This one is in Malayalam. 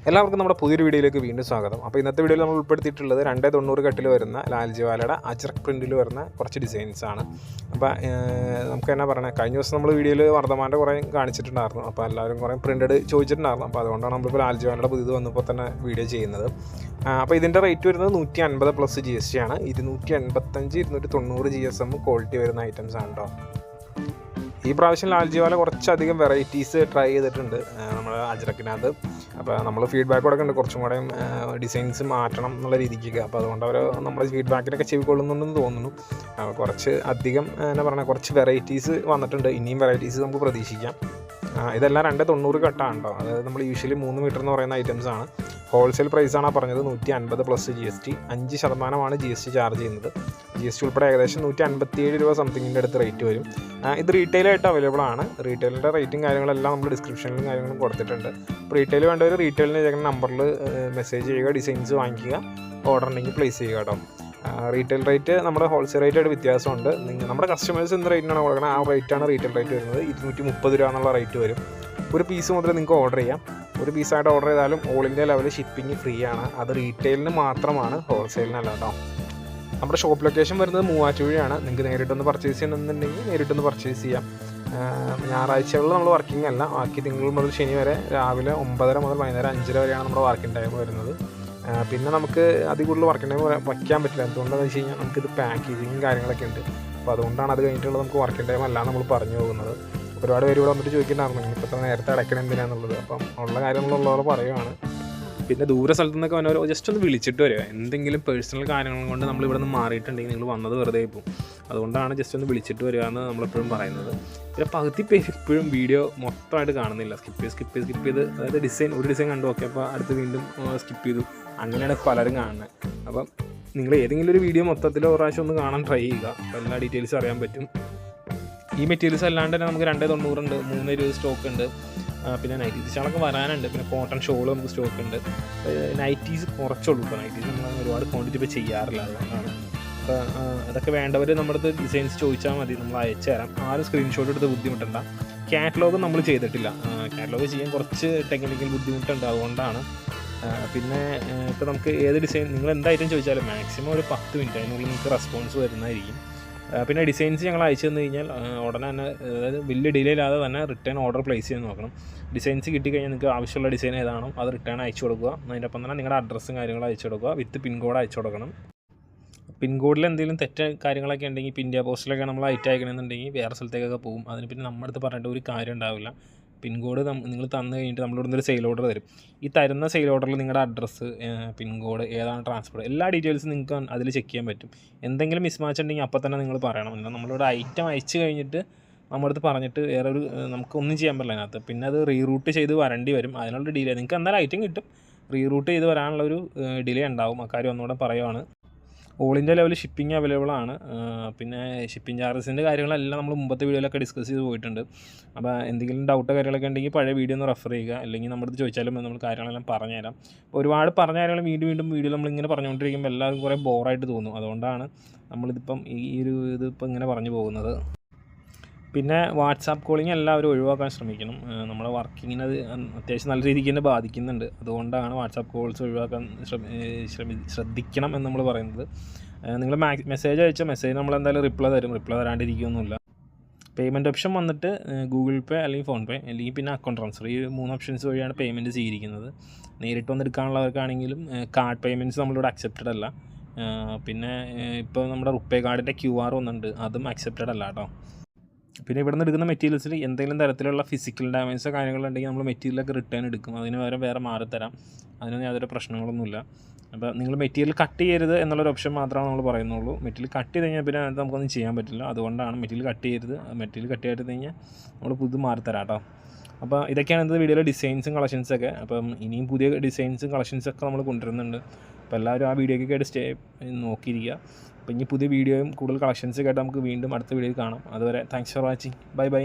എല്ലാവർക്കും നമ്മുടെ പുതിയൊരു വീഡിയോയിലേക്ക് വീണ്ടും സ്വാഗതം. അപ്പോൾ ഇന്നത്തെ വീഡിയോയിൽ നമ്മൾ ഉൾപ്പെടുത്തിയിട്ടുള്ളത് 290 കട്ടിൽ വരുന്ന ലാൽജിവാലയുടെ അജ്രക് പ്രിൻറ്റിൽ വരുന്ന കുറച്ച് ഡിസൈൻസ് ആണ്. അപ്പോൾ നമുക്ക് എന്നാ പറയുന്നത്, കഴിഞ്ഞ ദിവസം നമ്മൾ വീഡിയോയിൽ വർദ്ധമാൻ്റെ കുറേ കാണിച്ചിട്ടുണ്ടായിരുന്നു. അപ്പോൾ എല്ലാവരും കുറേ പ്രിൻറ്റഡ് ചോദിച്ചിട്ടുണ്ടായിരുന്നു. അപ്പോൾ അതുകൊണ്ടാണ് നമ്മളിപ്പോൾ ലാൽജിവാലയുടെ പുതിയത് വന്നപ്പോൾ തന്നെ വീഡിയോ ചെയ്യുന്നത്. അപ്പോൾ ഇതിൻ്റെ റേറ്റ് വരുന്നത് 150 പ്ലസ് GST ആണ്. 285, 290 GSM ക്വാളിറ്റി വരുന്ന ഐറ്റംസ് ആണ് കേട്ടോ. ഈ പ്രാവശ്യം ലാൽജിവാല കുറച്ചധികം വെറൈറ്റീസ് ട്രൈ ചെയ്തിട്ടുണ്ട് നമ്മുടെ അജ്രക്കിനകത്ത്. അപ്പോൾ നമ്മൾ ഫീഡ്ബാക്ക് കൊടുക്കുന്നുണ്ട് കുറച്ചും കൂടെ ഡിസൈൻസ് മാറ്റണം എന്നുള്ള രീതിക്ക്. അപ്പോൾ അതുകൊണ്ട് അവർ നമ്മുടെ ഫീഡ്ബാക്കിനൊക്കെ ചെവിക്കൊള്ളുന്നുണ്ടെന്ന് തോന്നുന്നു. കുറച്ച് അധികം എന്നാ പറയുക, കുറച്ച് വെറൈറ്റീസ് വന്നിട്ടുണ്ട്. ഇനിയും വെറൈറ്റീസ് നമുക്ക് പ്രതീക്ഷിക്കാം. ഇതെല്ലാം 290 കട്ടാണ് കേട്ടോ. അതായത് നമ്മൾ യൂഷ്വലി 3 മീറ്റർ എന്ന് പറയുന്ന ഐറ്റംസ് ആണ്. ഹോൾസെയിൽ പ്രൈസാണ് പറഞ്ഞത് 150 പ്ലസ് GST. 5% GST ചാർജ് ചെയ്യുന്നത്. GST ഉൾപ്പെടെ ഏകദേശം 157 രൂപ സംതിങ്ങിൻ്റെ അടുത്ത് റേറ്റ് വരും. ഇത് റീറ്റെയിലായിട്ട് അവൈലബിൾ ആണ്. റീറ്റെയിലിൻ്റെ റേറ്റും കാര്യങ്ങളെല്ലാം നമ്മൾ ഡിസ്ക്രിപ്ഷനിലും കാര്യങ്ങളും കൊടുത്തിട്ടുണ്ട്. അപ്പോൾ റീറ്റെയിൽ വേണ്ടവർ റീറ്റെയിലിന് ചെയ്യുന്ന നമ്പറിൽ മെസ്സേജ് ചെയ്യുക, ഡിസൈൻസ് വാങ്ങിക്കുക, ഓർഡർ ഉണ്ടെങ്കിൽ പ്ലേസ് ചെയ്യുക കേട്ടോ. റീറ്റെയിൽ റേറ്റ് നമ്മുടെ ഹോൾസെയിൽ റേറ്റായിട്ട് വ്യത്യാസമുണ്ട്. നമ്മുടെ കസ്റ്റമേഴ്സ് എന്ത് റേറ്റിനാണ് കൊടുക്കുന്നത് ആ റേറ്റാണ് റീറ്റെയിൽ റേറ്റ് വരുന്നത്. 230 രൂപ എന്നുള്ള റേറ്റ് വരും. ഒരു പീസ് മുതൽ നിങ്ങൾക്ക് ഓർഡർ ചെയ്യാം. ഒരു പീസായിട്ട് ഓർഡർ ചെയ്താലും ഓൾ ഇന്ത്യ ലെവലിൽ ഷിപ്പിംഗ് ഫ്രീ ആണ്. അത് റീറ്റെയിലിന് മാത്രമാണ്, ഹോൾസെയിലിനല്ല കേട്ടോ. നമ്മുടെ ഷോപ്പ് ലൊക്കേഷൻ വരുന്നത് മൂവാറ്റുപുഴയാണ്. നിങ്ങൾക്ക് നേരിട്ടൊന്ന് പർച്ചേസ് ചെയ്യണമെന്നുണ്ടെങ്കിൽ നേരിട്ടൊന്ന് പർച്ചേസ് ചെയ്യാം. ഞായറാഴ്ചകളിൽ നമ്മൾ വർക്കിംഗ് അല്ല. ബാക്കി തിങ്കൾ മുതൽ ശനി വരെ രാവിലെ 9:30 മുതൽ വൈകുന്നേരം 5:30 വരെയാണ് നമ്മുടെ വർക്കിംഗ് ടൈം വരുന്നത്. പിന്നെ നമുക്ക് അതിൽ കൂടുതൽ വർക്കിംഗ് ടൈം വയ്ക്കാൻ പറ്റില്ല. എന്തുകൊണ്ടാണെന്ന് വെച്ച് കഴിഞ്ഞാൽ നമുക്കിത് പാക്കേജിങ്ങും കാര്യങ്ങളൊക്കെ ഉണ്ട്. അപ്പോൾ അതുകൊണ്ടാണ് അത് കഴിഞ്ഞിട്ടുള്ളത് നമുക്ക് വർക്കിംഗ് ടൈം അല്ല നമ്മൾ പറഞ്ഞു പോകുന്നത്. ഒരുപാട് പേര് ഇവിടെ വന്നിട്ട് ചോദിക്കുന്നുണ്ടായിരുന്നു ഇപ്പോൾ നേരത്തെ അടയ്ക്കണം എന്തിനാണെന്നുള്ളത്. അപ്പം ഉള്ള കാര്യങ്ങളുള്ളവർ പറയുവാണ്. പിന്നെ ദൂര സ്ഥലത്തു നിന്നൊക്കെ വന്നവർ ജസ്റ്റ് ഒന്ന് വിളിച്ചിട്ട് വരിക. എന്തെങ്കിലും പേഴ്സണൽ കാര്യങ്ങൾ കൊണ്ട് നമ്മൾ ഇവിടെ നിന്ന് മാറിയിട്ടുണ്ടെങ്കിൽ നിങ്ങൾ വന്നത് വെറുതെ പോകും. അതുകൊണ്ടാണ് ജസ്റ്റ് ഒന്ന് വിളിച്ചിട്ട് വരിക എന്ന് നമ്മളെപ്പോഴും പറയുന്നത്. പിന്നെ പകുതി പേര് ഇപ്പോഴും വീഡിയോ മൊത്തമായിട്ട് കാണുന്നില്ല. സ്കിപ്പ് ചെയ്ത് അതായത് ഒരു ഡിസൈൻ കണ്ടു നോക്കി അപ്പോൾ അടുത്ത് വീണ്ടും സ്കിപ്പ് ചെയ്തു. അങ്ങനെയാണ് പലരും കാണുന്നത്. അപ്പം നിങ്ങൾ ഏതെങ്കിലും ഒരു വീഡിയോ മൊത്തത്തിൽ ഒരു പ്രാവശ്യം ഒന്ന് കാണാൻ ട്രൈ ചെയ്യുക. അപ്പോൾ എല്ലാ ഡീറ്റെയിൽസും അറിയാൻ പറ്റും. ഈ മെറ്റീരിയൽസ് അല്ലാണ്ട് തന്നെ നമുക്ക് 290 ഉണ്ട്, 320 സ്റ്റോക്ക് ഉണ്ട്. പിന്നെ നൈറ്റീസ് ഷാളൊക്കെ വരാനുണ്ട്. പിന്നെ കോട്ടൺ ഷോൾ നമുക്ക് സ്റ്റോക്ക് ഉണ്ട്. നൈറ്റീസ് കുറച്ചുള്ളൂ കേട്ടോ. നൈറ്റീസ് നമ്മൾ ഒരുപാട് ക്വാണ്ടിറ്റി ഇപ്പോൾ ചെയ്യാറില്ല. അതുകൊണ്ടാണ്. അപ്പോൾ അതൊക്കെ വേണ്ടവർ നമ്മുടെ അടുത്ത് ഡിസൈൻസ് ചോദിച്ചാൽ മതി, നമ്മൾ അയച്ചു തരാം. ആരും സ്ക്രീൻഷോട്ട് എടുത്ത് ബുദ്ധിമുട്ടണ്ട. കാറ്റലോഗ് നമ്മൾ ചെയ്തിട്ടില്ല. കാറ്റലോഗ് ചെയ്യാൻ കുറച്ച് ടെക്നിക്കൽ ബുദ്ധിമുട്ടുണ്ട്. അതുകൊണ്ടാണ്. പിന്നെ ഇപ്പോൾ നമുക്ക് ഏത് ഡിസൈൻ നിങ്ങൾ എന്ത് ഐറ്റം ചോദിച്ചാലും മാക്സിമം ഒരു 10 മിനിറ്റ് അതിനുള്ളിൽ നിങ്ങൾക്ക് റെസ്പോൺസ് വരുന്നതായിരിക്കും. പിന്നെ ഡിസൈൻസ് ഞങ്ങൾ അയച്ചു തന്നു കഴിഞ്ഞാൽ ഉടനെ തന്നെ, അതായത് വലിയ ഡിലേ ഇല്ലാതെ തന്നെ റിട്ടേൺ ഓർഡർ പ്ലേസ് ചെയ്ത് നോക്കണം. ഡിസൈൻസ് കിട്ടിക്കഴിഞ്ഞാൽ നിങ്ങൾക്ക് ആവശ്യമുള്ള ഡിസൈൻ ഏതാണോ അത് റിട്ടേൺ അയച്ചു കൊടുക്കുക. അതിൻ്റെ ഒപ്പം തന്നെ നിങ്ങളുടെ അഡ്രസ്സും കാര്യങ്ങളും അയച്ചു കൊടുക്കുക. വിത്ത് പിൻകോഡ് അയച്ചു കൊടുക്കണം. പിൻകോഡിൽ എന്തെങ്കിലും തെറ്റ് കാര്യങ്ങളൊക്കെ ഉണ്ടെങ്കിൽ, ഇപ്പോൾ ഇന്ത്യ പോസ്റ്റിലൊക്കെ നമ്മൾ അയറ്റ് അയക്കണമെന്നുണ്ടെങ്കിൽ വേറെ സ്ഥലത്തേക്കൊക്കെ പോകും. അതിന് പിന്നെ നമ്മുടെ അടുത്ത് പറഞ്ഞിട്ട് ഒരു കാര്യം ഉണ്ടാവില്ല. പിൻകോഡ് നിങ്ങൾ തന്നു കഴിഞ്ഞിട്ട് നമ്മളിവിടെ നിന്നൊരു സെയിൽ ഓർഡർ തരും. ഈ തരുന്ന സെയിൽ ഓർഡറിൽ നിങ്ങളുടെ അഡ്രസ്സ്, പിൻകോഡ്, ഏതാണ് ട്രാൻസ്പോർട്ട്, എല്ലാ ഡീറ്റെയിൽസും നിങ്ങൾക്ക് അതിൽ ചെക്ക് ചെയ്യാൻ പറ്റും. എന്തെങ്കിലും മിസ്മാച്ച് ഉണ്ടെങ്കിൽ അപ്പോൾ തന്നെ നിങ്ങൾ പറയണം. എന്നാൽ നമ്മളിവിടെ ഐറ്റം അയച്ചു കഴിഞ്ഞിട്ട് നമ്മുടെ അടുത്ത് പറഞ്ഞിട്ട് നമുക്കൊന്നും ചെയ്യാൻ പറ്റില്ല അതിനകത്ത്. പിന്നെ അത് റീറൂട്ട് ചെയ്ത് വരേണ്ടി വരും. അതിനുള്ള ഡിലേ നിങ്ങൾക്ക് എന്തായാലും ഐറ്റം കിട്ടും. റീറൂട്ട് ചെയ്ത് വരാനുള്ളൊരു ഡിലേ ഉണ്ടാവും. അക്കാര്യം ഒന്നുകൂടെ പറയുവാണ്. All India level shipping available ആണ്. പിന്നെ ഷിപ്പിംഗ് ചാർജസിൻ്റെ കാര്യങ്ങളെല്ലാം നമ്മൾ മുമ്പത്തെ വീഡിയോയിലൊക്കെ ഡിസ്കസ് ചെയ്ത് പോയിട്ടുണ്ട്. അപ്പോൾ എന്തെങ്കിലും ഡൗട്ടോ കാര്യങ്ങളൊക്കെ ഉണ്ടെങ്കിൽ പഴയ വീഡിയോ ഒന്ന് റെഫർ ചെയ്യുക. അല്ലെങ്കിൽ നമ്മുടെ അടുത്ത് ചോദിച്ചാലും നമ്മൾ കാര്യങ്ങളെല്ലാം പറഞ്ഞുതരാം. അപ്പോൾ ഒരുപാട് പറഞ്ഞ കാര്യങ്ങൾ വീണ്ടും വീഡിയോ നമ്മളിങ്ങനെ പറഞ്ഞുകൊണ്ടിരിക്കുമ്പോൾ എല്ലാവർക്കും കുറേ ബോറായിട്ട് തോന്നും. അതുകൊണ്ടാണ് നമ്മളിതിപ്പം ഇതിപ്പോൾ ഇങ്ങനെ പറഞ്ഞു പോകുന്നത്. പിന്നെ വാട്സാപ്പ് കോളിങ് എല്ലാവരും ഒഴിവാക്കാൻ ശ്രമിക്കണം. നമ്മുടെ വർക്കിങ്ങിന് അത് അത്യാവശ്യം നല്ല രീതിക്ക് തന്നെ ബാധിക്കുന്നുണ്ട്. അതുകൊണ്ടാണ് വാട്സാപ്പ് കോൾസ് ഒഴിവാക്കാൻ ശ്രദ്ധിക്കണം എന്ന് നമ്മൾ പറയുന്നത്. നിങ്ങൾ മെസ്സേജ് അയച്ച മെസ്സേജ് നമ്മളെന്തായാലും റിപ്ലൈ തരാണ്ടിരിക്കുകയൊന്നുമില്ല. പേയ്മെൻറ്റ് ഓപ്ഷൻ വന്നിട്ട് ഗൂഗിൾ പേ അല്ലെങ്കിൽ ഫോൺ പേ അല്ലെങ്കിൽ പിന്നെ അക്കൗണ്ട് ട്രാൻസ്ഫർ, ഈ 3 ഓപ്ഷൻസ് വഴിയാണ് പേയ്മെൻറ്റ് സ്വീകരിക്കുന്നത്. നേരിട്ട് വന്നെടുക്കാനുള്ളവർക്കാണെങ്കിലും കാർഡ് പേയ്മെൻറ്റ്സ് നമ്മളിവിടെ അക്സെപ്റ്റഡ് അല്ല. പിന്നെ ഇപ്പോൾ നമ്മുടെ റുപ്പേ കാർഡിൻ്റെ QR വന്നിട്ടുണ്ട്, അതും അക്സെപ്റ്റഡ് അല്ല കേട്ടോ. പിന്നെ ഇവിടെ നിന്ന് എടുക്കുന്ന മെറ്റീരിയൽസിൽ എന്തെങ്കിലും തരത്തിലുള്ള ഫിസിക്കൽ ഡാമേജോ കാര്യങ്ങളുണ്ടെങ്കിൽ നമ്മൾ മെറ്റീരിയലൊക്കെ റിട്ടേൺ എടുക്കും. അതിന് പകരം വേറെ മാറിത്തരാം. അതിനൊന്നും യാതൊരു പ്രശ്നങ്ങളൊന്നുമില്ല. അപ്പോൾ നിങ്ങൾ മെറ്റീരിയൽ കട്ട് ചെയ്യരുത് എന്നുള്ളൊരു ഓപ്ഷൻ മാത്രമാണ് നമ്മൾ പറയുന്നുള്ളൂ. മെറ്റീരിയൽ കട്ട് ചെയ്ത് കഴിഞ്ഞാൽ പിന്നെ അതിനകത്ത് നമുക്കൊന്നും ചെയ്യാൻ പറ്റില്ല. അതുകൊണ്ടാണ് മെറ്റീരിയൽ കട്ട് ചെയ്യരുത്. മെറ്റീരിയൽ കട്ട് ചെയ്ത് കഴിഞ്ഞാൽ നമ്മൾ പുതിയ മാറിത്തരാം കേട്ടോ. അപ്പോൾ ഇതൊക്കെയാണ് ഇന്നത്തെ വീഡിയോയിലെ ഡിസൈൻസും കളക്ഷൻസൊക്കെ. അപ്പം ഇനിയും പുതിയ ഡിസൈൻസും കളക്ഷൻസൊക്കെ നമ്മൾ കൊണ്ടുവരുന്നുണ്ട്. അപ്പോൾ എല്ലാവരും ആ വീഡിയോയ്ക്ക് ആയിട്ട് നോക്കിയിരിക്കുക. അപ്പോൾ ഇനി പുതിയ വീഡിയോയും കൂടുതൽ കളക്ഷൻസൊക്കെ ആയിട്ട് നമുക്ക് വീണ്ടും അടുത്ത വീഡിയോയിൽ കാണാം. അതുവരെ താങ്ക്സ് ഫോർ വാച്ചിങ്. ബൈ.